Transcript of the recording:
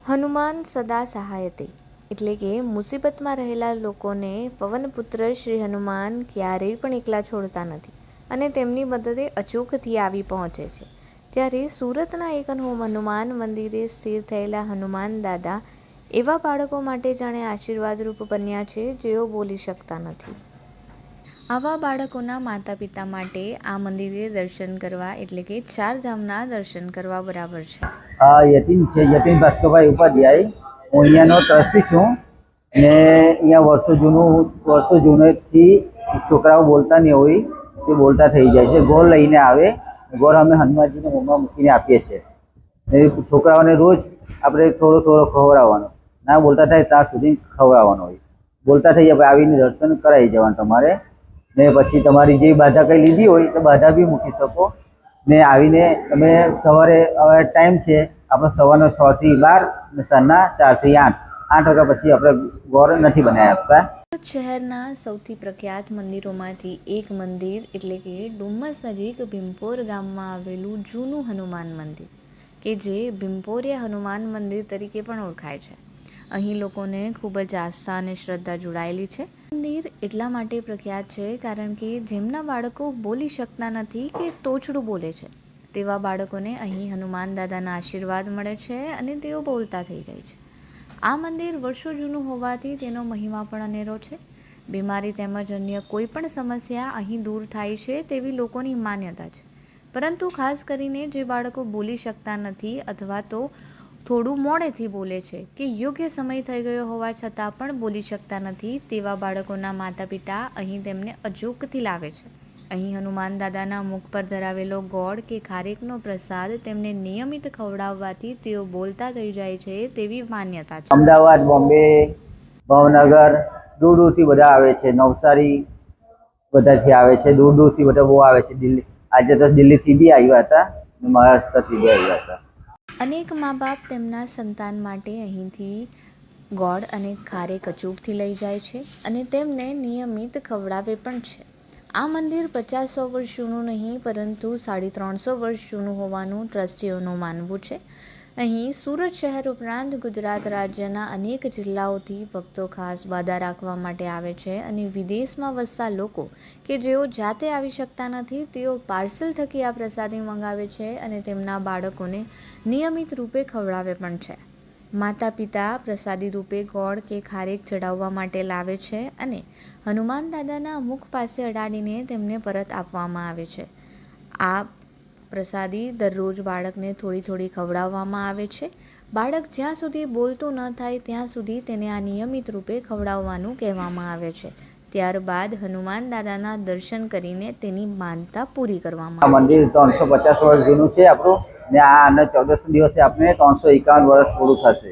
હનુમાન સદા સહાયતે એટલે કે મુસીબતમાં રહેલા લોકોને પવનપુત્ર શ્રી હનુમાન ક્યારેય પણ એકલા છોડતા નથી અને તેમની મદદે અચૂકથી આવી પહોંચે છે. ત્યારે સુરતના એક હનુમાન મંદિરે સ્થિર થયેલા હનુમાન દાદા એવા બાળકો માટે જાણે આશીર્વાદરૂપ બન્યા છે જેઓ બોલી શકતા નથી. આવા બાળકોના માતા પિતા માટે આ મંદિરે દર્શન કરવા એટલે કે ચારધામના દર્શન કરવા બરાબર છે. યતીન છે, યતીન ભાસ્કરભાઈ ઉપાધ્યાય. હું અહીંયાનો ટ્રસ્ટી છું ને અહીંયા વર્ષો જૂનેથી છોકરાઓ બોલતા નહીં હોય તે બોલતા થઈ જાય છે. ગોળ લઈને આવે, ગોળ અમે હનુમાનજીને મોંમાં મૂકીને આપીએ છીએ. એ છોકરાઓને રોજ આપણે થોડો ખવડાવવાનો, ના બોલતા થાય ત્યાં સુધી ખવડાવવાનો હોય. બોલતા થઈ જાય આવીને દર્શન કરાવી જવાનું તમારે. ને પછી તમારી જે બાધા કંઈ લીધી હોય તો બાધા બી મૂકી શકો. ને આવીને તમે સવારે હવે ટાઈમ છે આપણો સવારનો 6 થી 12 ને સાંજના 4 થી 8 વાગ્યા પછી આપણે ગોળ નથી બનાવી આપતા. શહેરના સૌથી પ્રખ્યાત મંદિરોમાંથી એક મંદિર એટલે કે ડુમ્મસ નજીક ભીમપોર ગામમાં આવેલું જૂનું હનુમાન મંદિર કે જે ભીમપોરિયા હનુમાન મંદિર તરીકે પણ ઓળખાય છે. અહીં લોકોને ખૂબ જ આસ્થા અને શ્રદ્ધા જોડાયેલી છે. મંદિર એટલા માટે પ્રખ્યાત છે કારણ કે જેમના બાળકો બોલી શકતા નથી કે તોછડું બોલે છે તેવા બાળકોને અહીં હનુમાન દાદાના આશીર્વાદ મળે છે અને તેઓ બોલતા થઈ જાય છે. આ મંદિર વર્ષો જૂનું હોવાથી તેનો મહિમા પણ અનેરો છે. બીમારી તેમજ અન્ય કોઈ પણ સમસ્યા અહીં દૂર થાય છે તેવી લોકોની માન્યતા છે. પરંતુ ખાસ કરીને જે બાળકો બોલી શકતા નથી અથવા તો થોડું મોડેથી બોલે છે કે યોગ્ય સમય થઈ ગયો હોવા છતાં પણ બોલી શકતા નથી તેવા બાળકોના માતા પિતા અહીં તેમને અચૂકથી લાવે છે. અહીં હનુમાન દાદાના મુખ પર ધરાવેલો ગોળ કે ખારેકનો પ્રસાદ તેમને નિયમિત ખવડાવવાથી તેઓ બોલતા થઈ જાય છે તેવી માન્યતા છે. અમદાવાદ, બોમ્બે, ભાવનગર દૂરથી બધા આવે છે. નવસારી બધાથી આવે છે, દૂરથી બધા બહુ આવે છે. દિલ્હી આજે તો દિલ્હીથી બી આવ્યા હતા, મહારાષ્ટ્રથી બી આવ્યા હતા. અનેક મા બાપ તેમના સંતાન માટે અહીંથી ગોળ અને ખારેક અચૂકથી લઈ જાય છે અને તેમને નિયમિત ખવડાવે પણ છે. આ મંદિર 50-100 વર્ષ જૂનું નહીં પરંતુ 350 વર્ષ જૂનું હોવાનું ટ્રસ્ટીઓનું માનવું છે. અહીં સુરત શહેર ઉપરાંત ગુજરાત રાજ્યના અનેક જિલ્લાઓથી ભક્તો ખાસ બાધા રાખવા માટે આવે છે અને વિદેશમાં વસતા લોકો કે જેઓ જાતે આવી શકતા નથી તેઓ પાર્સલ થકી આ પ્રસાદી મંગાવે છે અને તેમના બાળકોને નિયમિત રૂપે ખવડાવે પણ છે. માતા પિતા પ્રસાદી રૂપે ગોળ કે ખારેક ચડાવવા માટે લાવે છે અને હનુમાન દાદાના મુખ પાસે અડાડીને તેમને પરત આપવામાં આવે છે. આ પ્રસાદી દરરોજ બાળકને થોડી ખવડાવવામાં આવે છે. બાળક જ્યાં સુધી બોલતું ન થાય ત્યાં સુધી તેને આ નિયમિત રૂપે ખવડાવવાનું કહેવામાં આવે છે. ત્યારબાદ હનુમાન દાદાના દર્શન કરીને તેની માનતા પૂરી કરવામાં આવે છે. મંદિર 350 વર્ષ જૂનું છે આપણું ને આ 14 દિવસે આપણે 351 વર્ષ પૂરું થશે.